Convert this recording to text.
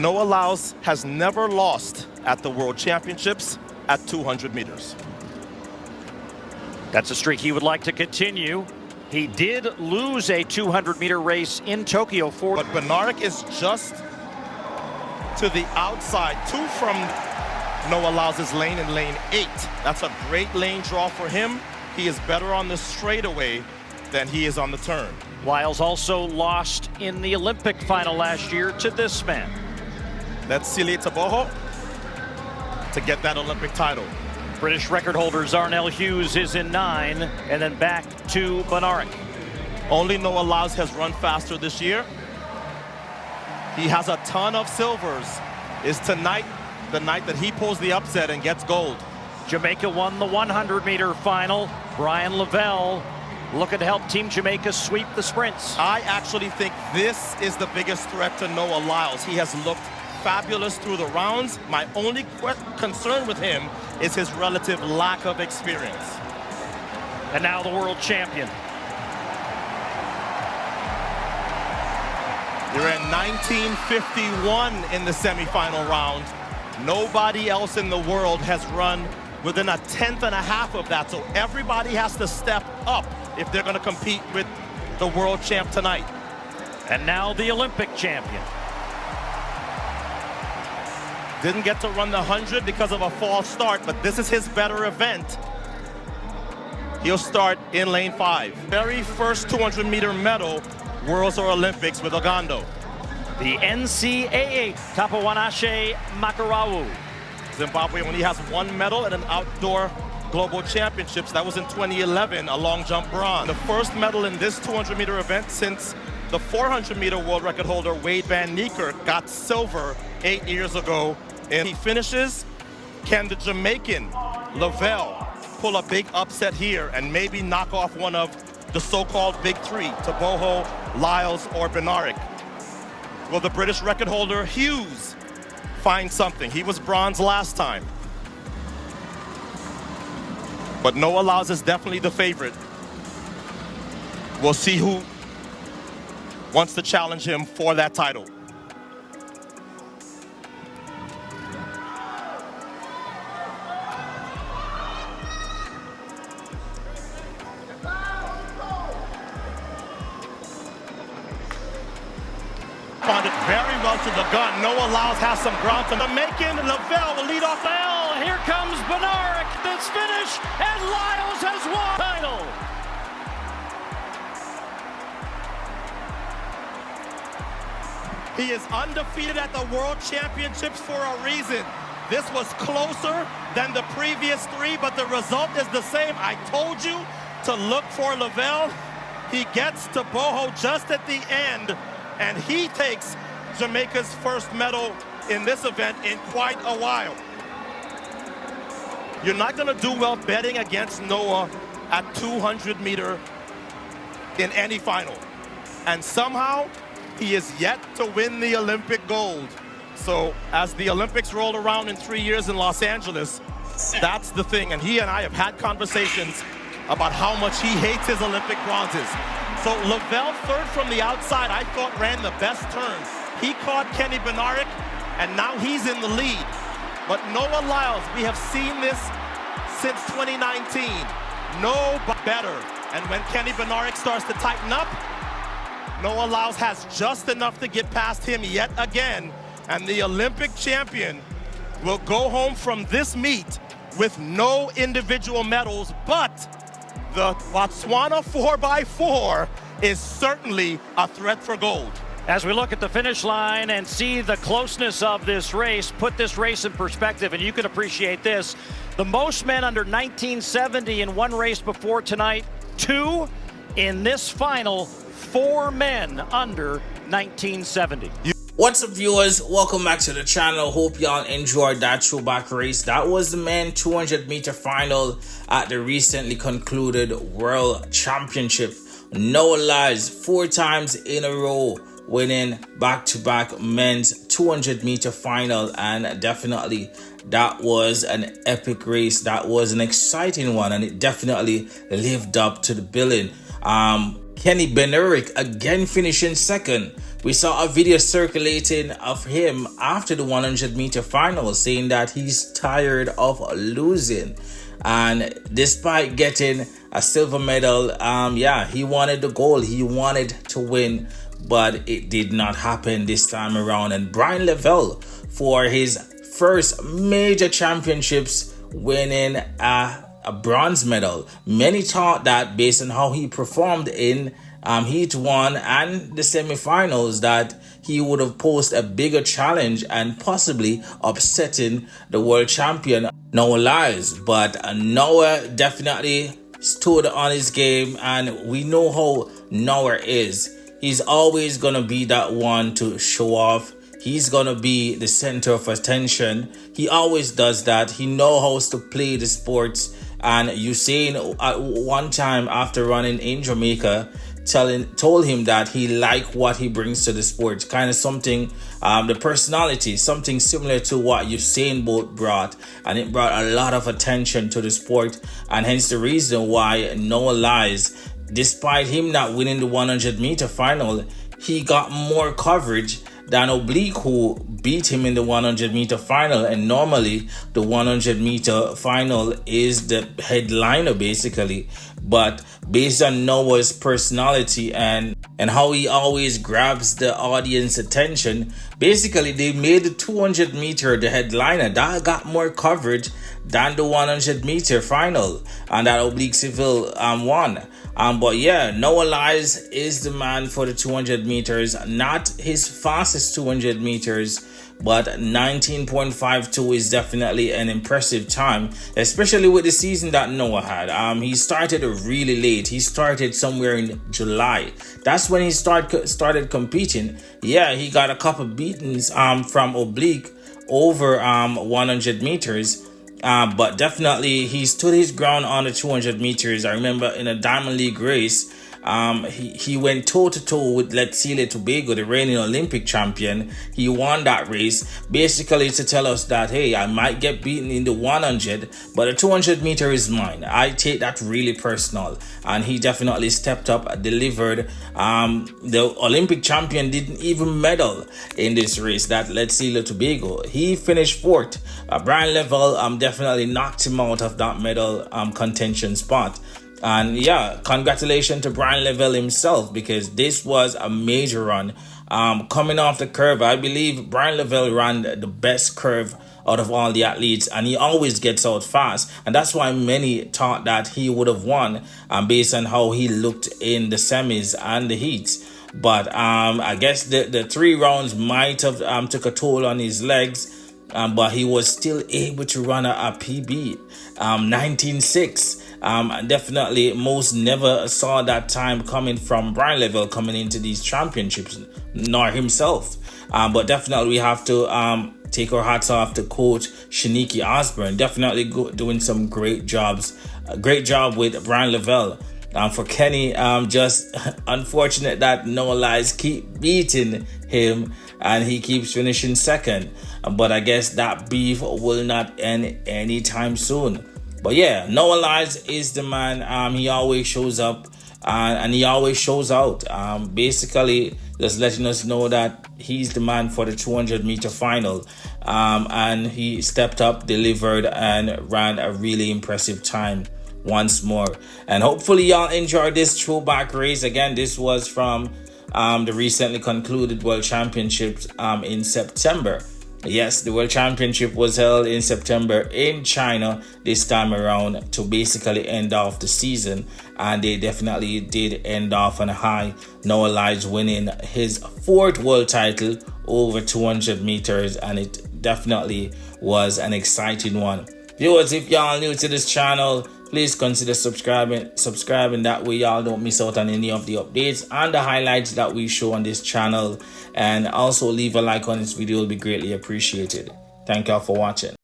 Noah Lyles has never lost at the World Championships at 200 meters. That's a streak he would like to continue. He did lose a 200-meter race in Tokyo for. But Bednarek is just to the outside, 2 from Noah Lyles' lane in lane 8. That's a great lane draw for him. He is better on the straightaway than he is on the turn. Lyles also lost in the Olympic final last year to this man. That's Sili Taboho to get that Olympic title. British record holder Zarnell Hughes is in 9, and then back to Bednarek. Only Noah Lyles has run faster this year. He has a ton of silvers. Is tonight the night that he pulls the upset and gets gold? Jamaica won the 100-meter final. Brian Lavelle looking to help Team Jamaica sweep the sprints. I actually think this is the biggest threat to Noah Lyles. He has looked fabulous through the rounds. My only concern with him is his relative lack of experience. And now the world champion. You're in 1951 in the semifinal round. Nobody else in the world has run within 1/10.5 of that. So everybody has to step up if they're going to compete with the world champ tonight. And now the Olympic champion. Didn't get to run the 100 because of a false start, but this is his better event. He'll start in lane 5. Very first 200-meter medal, Worlds or Olympics with Ogando. The NCAA Kapawanashe Makarawu. Zimbabwe only has 1 medal in an outdoor global championships. That was in 2011, a long jump bronze. The first medal in this 200-meter event since the 400-meter world record holder Wade Van Niekerk got silver 8 years ago. And he finishes. Can the Jamaican Lavelle pull a big upset here and maybe knock off one of the so-called big 3, Taboho, Lyles, or Bednarek? Will the British record holder Hughes find something? He was bronze last time. But Noah Lyles is definitely the favorite. We'll see who wants to challenge him for that title. Responded very well to the gun. Noah Lyles has some ground to Jamaican. Lavelle will lead off. Here comes Bednarek. This finish, and Lyles has won the title. He is undefeated at the World Championships for a reason. This was closer than the previous 3, but the result is the same. I told you to look for Lavelle. He gets to Boho just at the end, and he takes Jamaica's first medal in this event in quite a while. You're not going to do well betting against Noah at 200 meter in any final. And somehow, he is yet to win the Olympic gold. So as the Olympics roll around in 3 years in Los Angeles, that's the thing. And he and I have had conversations about how much he hates his Olympic bronzes. So Lavelle, third from the outside, I thought ran the best turn. He caught Kenny Bednarek, and now he's in the lead. But Noah Lyles, we have seen this since 2019. No better. And when Kenny Bednarek starts to tighten up, Noah Lyles has just enough to get past him yet again. And the Olympic champion will go home from this meet with no individual medals, but the Botswana 4x4 is certainly a threat for gold. As we look at the finish line and see the closeness of this race, put this race in perspective, and you can appreciate this. The most men under 1970 in one race before tonight, 2 in this final, 4 men under 1970. What's up, viewers? Welcome back to the channel. Hope y'all enjoyed that throwback race. That was the men 200-meter final at the recently concluded World Championship. Noah Lyles 4 times in a row winning back-to-back men's 200-meter final, and definitely that was an epic race. That was an exciting one, and it definitely lived up to the billing. Kenny Benerick again finishing second. We saw a video circulating of him after the 100-meter final saying that he's tired of losing. And despite getting a silver medal, he wanted the gold. He wanted to win, but it did not happen this time around. And Brian Lavelle, for his first major championships, winning a bronze medal. Many thought that based on how he performed in Heat 1 and the semifinals that he would have posed a bigger challenge and possibly upsetting the world champion Noah Lyles. But Noah definitely stood on his game, and we know how Noah is. He's always going to be that one to show off. He's going to be the center of attention. He always does that. He knows how to play the sports. And Usain at one time after running in Jamaica told him that he liked what he brings to the sport, kind of something, the personality, something similar to what Usain Bolt brought, and it brought a lot of attention to the sport, and hence the reason why Noah Lyles, despite him not winning the 100-meter final, he got more coverage than Oblique, who beat him in the 100-meter final. And normally the 100-meter final is the headliner basically, but based on Noah's personality and how he always grabs the audience attention, basically they made the 200-meter the headliner. That got more coverage than the 100-meter final, and that Oblique Civil won. But yeah, Noah Lyles is the man for the 200 meters. Not his fastest 200 meters, but 19.52 is definitely an impressive time, especially with the season that Noah had. He started really late. He started somewhere in July. That's when he started competing. Yeah, he got a couple beatings from Oblique over 100 meters. But definitely he stood his ground on the 200 meters. I remember in a Diamond League race, he went toe-to-toe with Letsile Tobago, the reigning Olympic champion. He won that race, basically to tell us that, hey, I might get beaten in the 100, but the 200 meter is mine. I take that really personal. And he definitely stepped up, delivered. The Olympic champion didn't even medal in this race, that Letsile Tobago. He finished fourth. Brian Lavelle definitely knocked him out of that medal contention spot. And yeah, congratulations to Brian Lavelle himself, because this was a major run. Coming off the curve, I believe Brian Lavelle ran the best curve out of all the athletes, and he always gets out fast, and that's why many thought that he would have won based on how he looked in the semis and the heats. But I guess the 3 rounds might have took a toll on his legs. But he was still able to run a PB, 19.6. Definitely most never saw that time coming from Brian Lavelle coming into these championships, nor himself. But definitely we have to take our hats off to coach Shaniki Osborne. Definitely doing some great jobs. A great job with Brian Lavelle. For Kenny, just unfortunate that Noah Lyles keep beating him and he keeps finishing second. But I guess that beef will not end anytime soon. But yeah, Noah Lyles is the man. He always shows up and he always shows out. Basically, just letting us know that he's the man for the 200-meter final. And he stepped up, delivered, and ran a really impressive time once more. And hopefully y'all enjoyed this throwback race. Again, this was from the recently concluded World Championships in September. Yes, the World Championship was held in September in China this time around to basically end off the season, and they definitely did end off on a high. Noah Lyles winning his 4th world title over 200 meters, and it definitely was an exciting one. Viewers, if y'all new to this channel, please consider subscribing. That way y'all don't miss out on any of the updates and the highlights that we show on this channel. And also leave a like on this video, will be greatly appreciated. Thank y'all for watching.